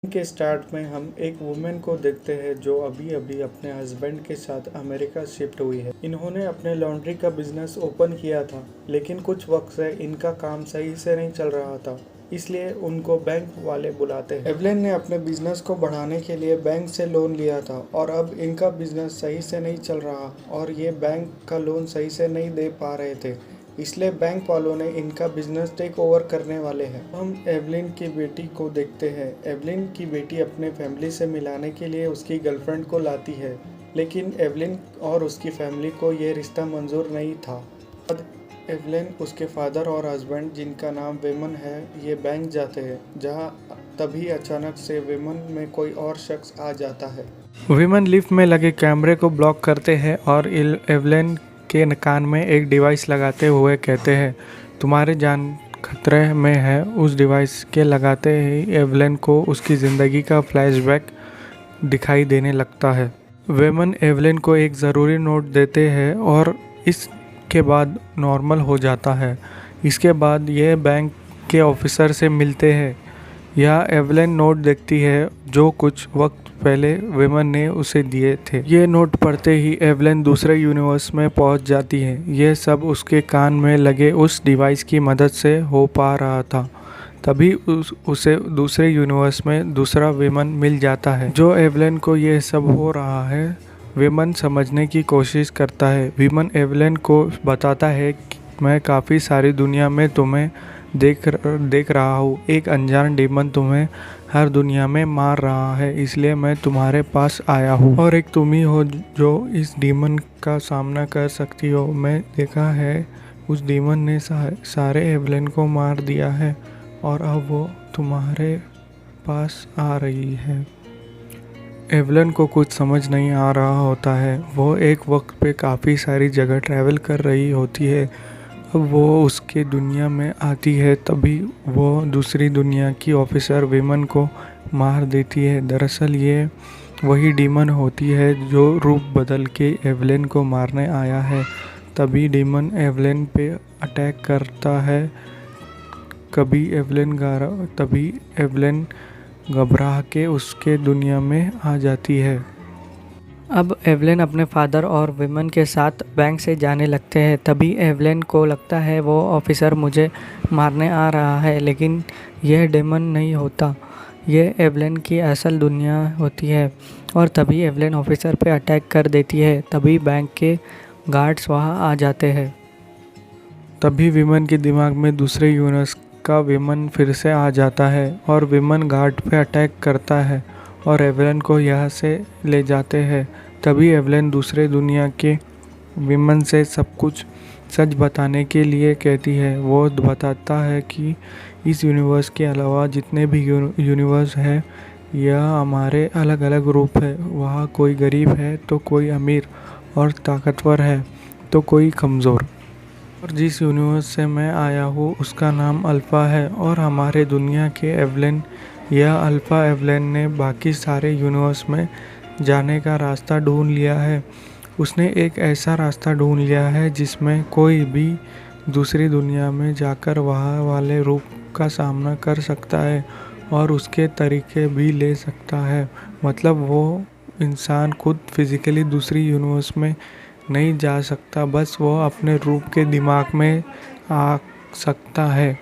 के स्टार्ट में हम एक वुमेन को देखते हैं जो अभी अभी अपने हस्बैंड के साथ अमेरिका शिफ्ट हुई है। इन्होंने अपने लॉन्ड्री का बिजनेस ओपन किया था, लेकिन कुछ वक्त से इनका काम सही से नहीं चल रहा था, इसलिए उनको बैंक वाले बुलाते हैं। एवलिन ने अपने बिजनेस को बढ़ाने के लिए बैंक से लोन लिया था और अब इनका बिजनेस सही से नहीं चल रहा और ये बैंक का लोन सही से नहीं दे पा रहे थे, इसलिए बैंक वालों ने इनका बिजनेस टेक ओवर करने वाले हैं। हम एवलिन की बेटी को देखते हैं। एवलिन की बेटी अपने फैमिली से मिलाने के लिए उसकी गर्लफ्रेंड को लाती है, लेकिन एवलिन और उसकी फैमिली को ये रिश्ता मंजूर नहीं था। एवलिन, उसके फादर और हस्बैंड जिनका नाम वेमन है, ये बैंक जाते हैं, जहां तभी अचानक से वेमन में कोई और शख्स आ जाता है। विमन लिफ्ट में लगे कैमरे को ब्लॉक करते हैं और एवलिन के कान में एक डिवाइस लगाते हुए कहते हैं, तुम्हारी जान खतरे में है। उस डिवाइस के लगाते ही एवलिन को उसकी ज़िंदगी का फ्लैशबैक दिखाई देने लगता है। वेमन एवलिन को एक ज़रूरी नोट देते हैं और इसके बाद नॉर्मल हो जाता है। इसके बाद ये बैंक के ऑफिसर से मिलते हैं। यह एवलिन नोट देखती है जो कुछ वक्त पहले वेमन ने उसे दिए थे। ये नोट पढ़ते ही एवलिन दूसरे यूनिवर्स में पहुंच जाती है। यह सब उसके कान में लगे उस डिवाइस की मदद से हो पा रहा था। तभी उसे दूसरे यूनिवर्स में दूसरा वेमन मिल जाता है। जो एवलिन को ये सब हो रहा है, वेमन समझने की कोशिश करता है। वेमन एवलिन को बताता है कि मैं काफ़ी सारी दुनिया में तुम्हें देख रहा हूँ। एक अनजान डीमन तुम्हें हर दुनिया में मार रहा है, इसलिए मैं तुम्हारे पास आया हूँ और एक तुम ही हो जो इस डीमन का सामना कर सकती हो। मैं देखा है उस डीमन ने सारे एवलिन को मार दिया है और अब वो तुम्हारे पास आ रही है। एवलिन को कुछ समझ नहीं आ रहा होता है। वो एक वक्त पे काफ़ी सारी जगह ट्रैवल कर रही होती है। अब वो उसके दुनिया में आती है, तभी वो दूसरी दुनिया की ऑफिसर वेमन को मार देती है। दरअसल ये वही डीमन होती है जो रूप बदल के एवलिन को मारने आया है। तभी डीमन एवलिन पे अटैक करता है। तभी एवलिन घबरा के उसके दुनिया में आ जाती है। अब एवलिन अपने फादर और वेमन के साथ बैंक से जाने लगते हैं। तभी एवलिन को लगता है वो ऑफिसर मुझे मारने आ रहा है, लेकिन यह डेमन नहीं होता, यह एवलिन की असल दुनिया होती है। और तभी एवलिन ऑफिसर पे अटैक कर देती है। तभी बैंक के गार्ड्स वहाँ आ जाते हैं। तभी वेमन के दिमाग में दूसरे यूनिवर्स का वेमन फिर से आ जाता है और वेमन गार्ड पे अटैक करता है और एवलिन को यहाँ से ले जाते हैं। तभी एवलिन दूसरे दुनिया के वेमन से सब कुछ सच बताने के लिए कहती है। वो बताता है कि इस यूनिवर्स के अलावा जितने भी यूनिवर्स है, यह हमारे अलग अलग रूप है। वहाँ कोई गरीब है तो कोई अमीर, और ताकतवर है तो कोई कमज़ोर। और जिस यूनिवर्स से मैं आया हूँ उसका नाम अल्फ़ा है और हमारे दुनिया के एवलिन, यह अल्फ़ा एवलिन ने बाकी सारे यूनिवर्स में जाने का रास्ता ढूंढ लिया है। उसने एक ऐसा रास्ता ढूंढ लिया है जिसमें कोई भी दूसरी दुनिया में जाकर वहाँ वाले रूप का सामना कर सकता है और उसके तरीके भी ले सकता है। मतलब वो इंसान खुद फिज़िकली दूसरी यूनिवर्स में नहीं जा सकता, बस वो अपने रूप के दिमाग में आ सकता है।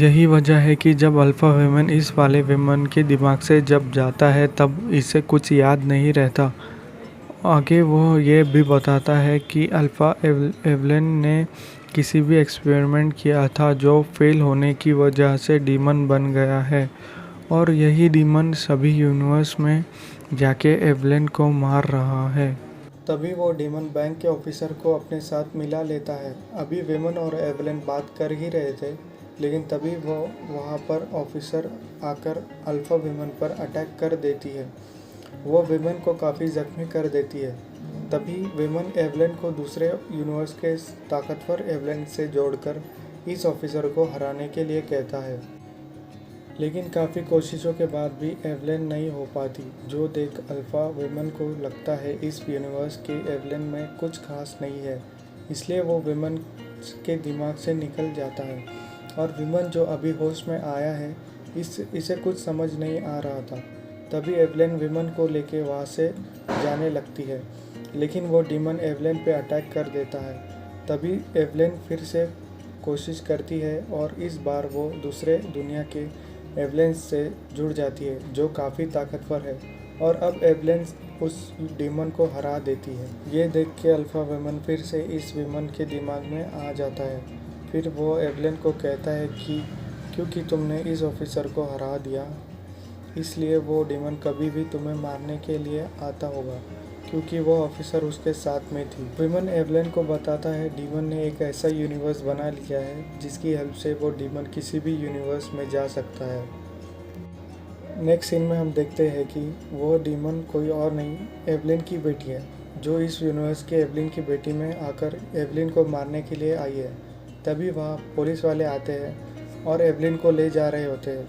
यही वजह है कि जब अल्फ़ा वेमन इस वाले वेमन के दिमाग से जब जाता है तब इसे कुछ याद नहीं रहता। आगे वो ये भी बताता है कि अल्फ़ा एवलिन ने किसी भी एक्सपेरिमेंट किया था जो फेल होने की वजह से डीमन बन गया है और यही डीमन सभी यूनिवर्स में जाके एवलिन को मार रहा है। तभी वो डीमन बैंक के ऑफिसर को अपने साथ मिला लेता है। अभी वेमन और एवलिन बात कर ही रहे थे, लेकिन तभी वो वहाँ पर ऑफिसर आकर अल्फ़ा वेमन पर अटैक कर देती है। वो वेमन को काफ़ी ज़ख्मी कर देती है। तभी वेमन एवलिन को दूसरे यूनिवर्स के ताकतवर एवलिन से जोड़कर इस ऑफिसर को हराने के लिए कहता है, लेकिन काफ़ी कोशिशों के बाद भी एवलिन नहीं हो पाती। जो देख अल्फ़ा वेमन को लगता है इस यूनिवर्स के एवलिन में कुछ खास नहीं है, इसलिए वो वेमन के दिमाग से निकल जाता है और वेमन जो अभी होश में आया है इसे कुछ समझ नहीं आ रहा था। तभी एवलेन विमन को लेके वहाँ से जाने लगती है, लेकिन वो डीमन एवलेन पे अटैक कर देता है। तभी एवलेन फिर से कोशिश करती है और इस बार वो दूसरे दुनिया के एवलेन से जुड़ जाती है, जो काफ़ी ताकतवर है, और अब एवलेन उस डीमन को हरा देती है। ये देख के अल्फा विमन फिर से इस विमन के दिमाग में आ जाता है। फिर वो एवलेन को कहता है कि क्योंकि तुमने इस ऑफिसर को हरा दिया, इसलिए वो डीमन कभी भी तुम्हें मारने के लिए आता होगा, क्योंकि वो ऑफिसर उसके साथ में थी। विमन एवलेन को बताता है डीमन ने एक ऐसा यूनिवर्स बना लिया है जिसकी हेल्प से वो डीमन किसी भी यूनिवर्स में जा सकता है। नेक्स्ट सीन में हम देखते हैं कि वो डीमन कोई और नहीं, एवलिन की बेटी है, जो इस यूनिवर्स के एवलिन की बेटी में आकर एवलिन को मारने के लिए आई है। तभी वहाँ पुलिस वाले आते हैं और एवलिन को ले जा रहे होते हैं,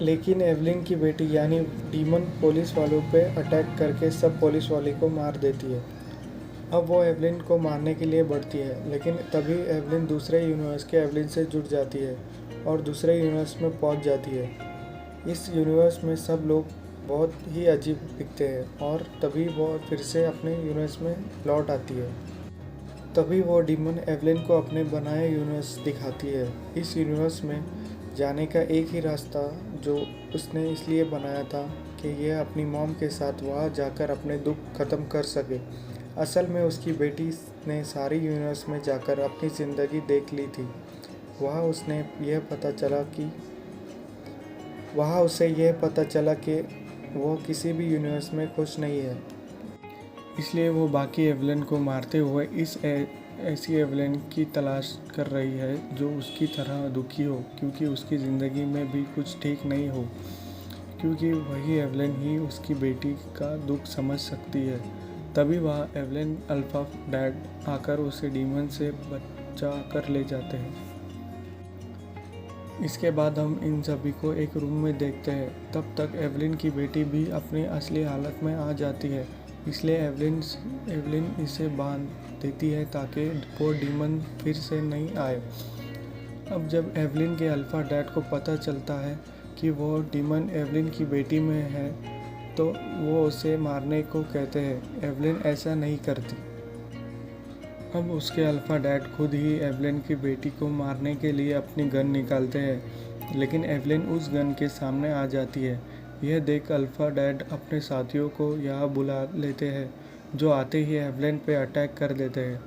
लेकिन एवलिन की बेटी यानी डीमन पुलिस वालों पे अटैक करके सब पुलिस वाले को मार देती है। अब वो एवलिन को मारने के लिए बढ़ती है, लेकिन तभी एवलिन दूसरे यूनिवर्स के एवलिन से जुड़ जाती है और दूसरे यूनिवर्स में पहुंच जाती है। इस यूनिवर्स में सब लोग बहुत ही अजीब दिखते हैं और तभी वो फिर से अपने यूनिवर्स में लौट आती है। तभी वो डीमन एवलिन को अपने बनाए यूनिवर्स दिखाती है। इस यूनिवर्स में जाने का एक ही रास्ता जो उसने इसलिए बनाया था कि यह अपनी मॉम के साथ वहाँ जाकर अपने दुख ख़त्म कर सके। असल में उसकी बेटी ने सारी यूनिवर्स में जाकर अपनी ज़िंदगी देख ली थी। वहाँ उसे यह पता चला कि वो किसी भी यूनिवर्स में खुश नहीं है, इसलिए वो बाकी एवलिन को मारते हुए ऐसी एवलिन की तलाश कर रही है जो उसकी तरह दुखी हो, क्योंकि उसकी ज़िंदगी में भी कुछ ठीक नहीं हो, क्योंकि वही एवलिन ही उसकी बेटी का दुख समझ सकती है। तभी वह एवलिन अल्फा डैड आकर उसे डीमन से बचा कर ले जाते हैं। इसके बाद हम इन सभी को एक रूम में देखते हैं। तब तक एवलिन की बेटी भी अपनी असली हालत में आ जाती है, इसलिए एवलिन इसे बांध देती है ताकि वो डीमन फिर से नहीं आए। अब जब एवलिन के अल्फा डैड को पता चलता है कि वो डीमन एवलिन की बेटी में है, तो वो उसे मारने को कहते हैं। एवलिन ऐसा नहीं करती। अब उसके अल्फा डैड खुद ही एवलिन की बेटी को मारने के लिए अपनी गन निकालते हैं, लेकिन एवलिन उस गन के सामने आ जाती है। यह देख अल्फा डैड अपने साथियों को यहाँ बुला लेते हैं, जो आते ही एवलिन पे अटैक कर देते हैं।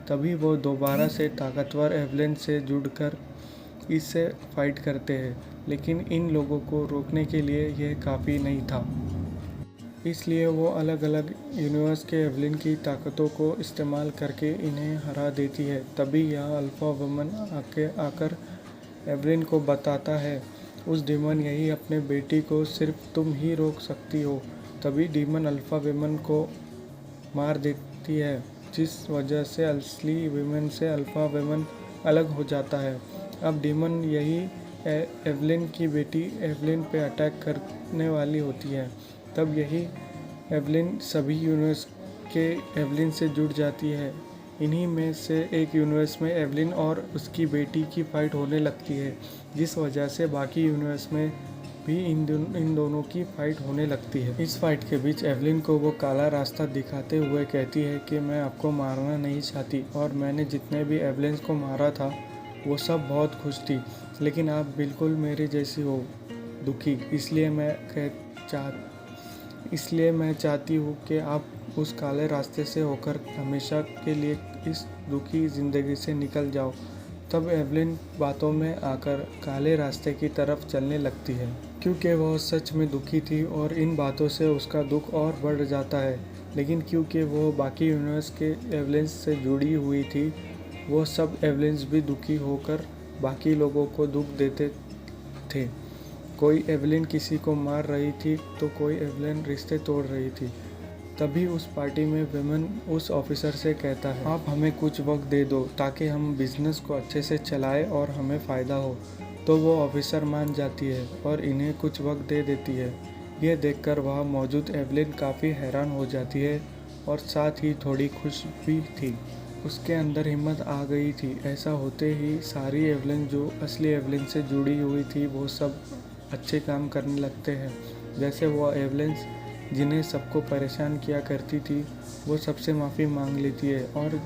तभी वो दोबारा से ताकतवर एवलिन से जुड़कर इससे फाइट करते हैं, लेकिन इन लोगों को रोकने के लिए यह काफ़ी नहीं था, इसलिए वो अलग अलग यूनिवर्स के एवलिन की ताकतों को इस्तेमाल करके इन्हें हरा देती है। तभी यहाँ अल्फा वुमन आकर एवलिन को बताता है, उस डीमन यही अपने बेटी को सिर्फ तुम ही रोक सकती हो। तभी डीमन अल्फा विमन को मार देती है, जिस वजह से असली विमन से अल्फा विमन अलग हो जाता है। अब डीमन यही एवलिन की बेटी एवलिन पे अटैक करने वाली होती है। तब यही एवलिन सभी यूनिवर्स के एवलिन से जुड़ जाती है। इन्हीं में से एक यूनिवर्स में एवलिन और उसकी बेटी की फाइट होने लगती है, जिस वजह से बाकी यूनिवर्स में भी इन दोनों की फाइट होने लगती है। इस फाइट के बीच एवलिन को वो काला रास्ता दिखाते हुए कहती है कि मैं आपको मारना नहीं चाहती और मैंने जितने भी एवलिन्स को मारा था वो सब बहुत खुश थी, लेकिन आप बिल्कुल मेरे जैसी हो, दुखी। इसलिए मैं चाहती हूँ कि आप उस काले रास्ते से होकर हमेशा के लिए इस दुखी ज़िंदगी से निकल जाओ। तब एवलिन बातों में आकर काले रास्ते की तरफ चलने लगती है, क्योंकि वह सच में दुखी थी और इन बातों से उसका दुख और बढ़ जाता है। लेकिन क्योंकि वो बाकी यूनिवर्स के एवलिन्स से जुड़ी हुई थी, वो सब एवलिन्स भी दुखी होकर बाकी लोगों को दुख देते थे। कोई एवलिन किसी को मार रही थी तो कोई एवलिन रिश्ते तोड़ रही थी। तभी उस पार्टी में विमन उस ऑफिसर से कहता है, आप हमें कुछ वक्त दे दो ताकि हम बिजनेस को अच्छे से चलाएं और हमें फ़ायदा हो। तो वो ऑफिसर मान जाती है और इन्हें कुछ वक्त दे देती है। यह देखकर वहाँ मौजूद एवलिन काफ़ी हैरान हो जाती है और साथ ही थोड़ी खुश भी थी। उसके अंदर हिम्मत आ गई थी। ऐसा होते ही सारी एवलिन जो असली एवलिन से जुड़ी हुई थी वो सब अच्छे काम करने लगते हैं। जैसे वो एवलिन जिन्हें सबको परेशान किया करती थी, वो सबसे माफ़ी मांग लेती है। और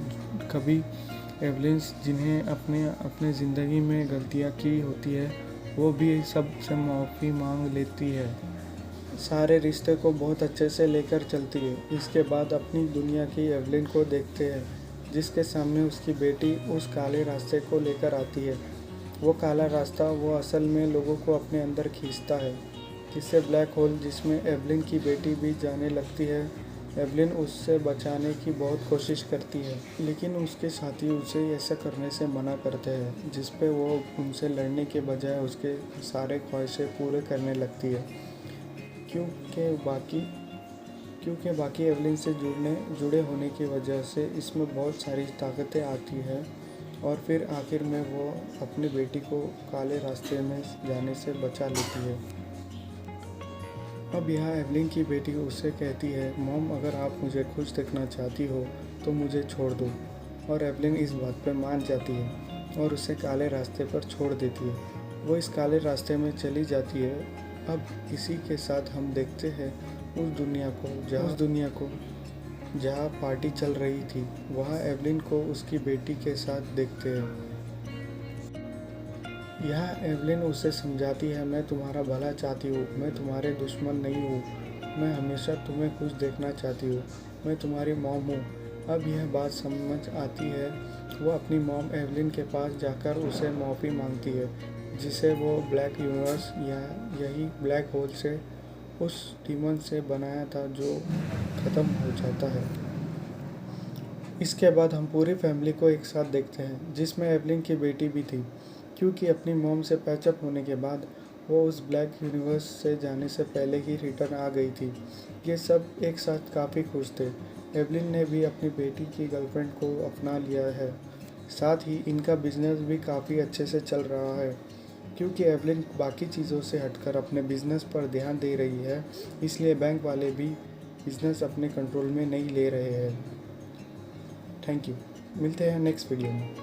कभी एवलिन जिन्हें अपने ज़िंदगी में गलतियाँ की होती है, वो भी सबसे माफ़ी मांग लेती है। सारे रिश्ते को बहुत अच्छे से लेकर चलती है। इसके बाद अपनी दुनिया की एवलिन को देखते हैं, जिसके सामने उसकी बेटी उस काले रास्ते को लेकर आती है। वो काला रास्ता वो असल में लोगों को अपने अंदर खींचता है, जिससे ब्लैक होल जिसमें एवलिन की बेटी भी जाने लगती है। एवलिन उससे बचाने की बहुत कोशिश करती है, लेकिन उसके साथी उसे ऐसा करने से मना करते हैं, जिस पे वो उनसे लड़ने के बजाय उसके सारे ख्वाहिशें पूरे करने लगती है। क्योंकि बाकी एवलिन से जुड़े होने की वजह से इसमें बहुत सारी ताकतें आती है, और फिर आखिर में वो अपनी बेटी को काले रास्ते में जाने से बचा लेती है। अब यहाँ एवलिन की बेटी उससे कहती है, मॉम, अगर आप मुझे खुश देखना चाहती हो तो मुझे छोड़ दो। और एवलिन इस बात पर मान जाती है और उसे काले रास्ते पर छोड़ देती है। वो इस काले रास्ते में चली जाती है। अब इसी के साथ हम देखते हैं उस दुनिया को जहाँ पार्टी चल रही थी। वहाँ एवलिन को उसकी बेटी के साथ देखते हैं। यहाँ एवलिन उसे समझाती है, मैं तुम्हारा भला चाहती हूँ, मैं तुम्हारे दुश्मन नहीं हूँ, मैं हमेशा तुम्हें खुश देखना चाहती हूँ, मैं तुम्हारी मॉम हूँ। अब यह बात समझ आती है। वो अपनी मॉम एवलिन के पास जाकर उसे माफ़ी मांगती है, जिसे वो ब्लैक यूनिवर्स या यही ब्लैक होल से उस डीमन से बनाया था जो ख़त्म हो जाता है। इसके बाद हम पूरी फैमिली को एक साथ देखते हैं, जिसमें एवलिन की बेटी भी थी, क्योंकि अपनी मॉम से पैचअप होने के बाद वो उस ब्लैक यूनिवर्स से जाने से पहले ही रिटर्न आ गई थी। ये सब एक साथ काफ़ी खुश थे। एवलिन ने भी अपनी बेटी की गर्लफ्रेंड को अपना लिया है। साथ ही इनका बिजनेस भी काफ़ी अच्छे से चल रहा है, क्योंकि एवलिन बाकी चीज़ों से हटकर अपने बिजनेस पर ध्यान दे रही है। इसलिए बैंक वाले भी बिजनेस अपने कंट्रोल में नहीं ले रहे हैं। Thank you. मिलते हैं नेक्स्ट वीडियो में।